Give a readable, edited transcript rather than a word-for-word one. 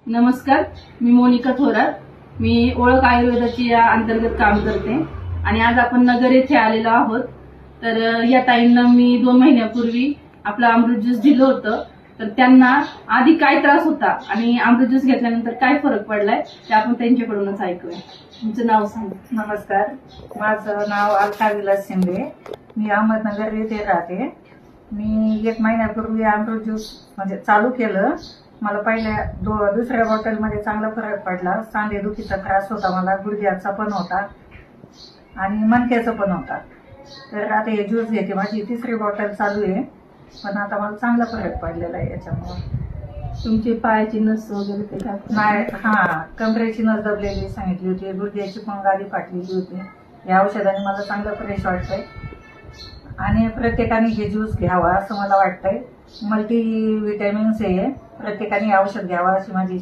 नमस्कार, मी मोनिका थोरात. मी ओळख आयुर्वेदाची या अंतर्गत काम करते आणि आज आपण नगर येथे आलेलो आहोत. तर या ताईंना मी 2 महिन्यापूर्वी आपलं अमृत ज्यूस दिलं होतं. तर त्यांना आधी काय त्रास होता आणि अमृत ज्यूस घेतल्यानंतर काय फरक पडलाय ते आपण त्यांच्याकडूनच ऐकूया. तुमचं नाव सांगा. नमस्कार, माझं नाव अलका विलास शिंदे. मी अहमदनगर येथे राहते. मी 1 महिन्यापूर्वी अमृत ज्यूस चालू केलं. मला पहिल्या दुसऱ्या बॉटलमध्ये चांगला फरक पडला. सांधेदुखीचा त्रास होता मला, गुडघ्याचा पण होता आणि मणक्याचा पण होता. तर आता हे ज्यूस घेते, माझी 3री बॉटल चालू आहे, पण आता मला चांगला फरक पडलेला आहे याच्यामुळे. तुमची पायाची नस वगैरे ते काय? नाही, कमरेची नस दबलेली सांगितली होती, गुडघ्याची पण गादी फाटलेली होती. या औषधाने मला चांगलं फ्रेश वाटतंय आणि प्रत्येकाने हे ज्यूस घ्यावा असं मला वाटतंय. मल्टी विटॅमिन्स आहे, प्रत्येकाने औषध घ्यावा अशी माझी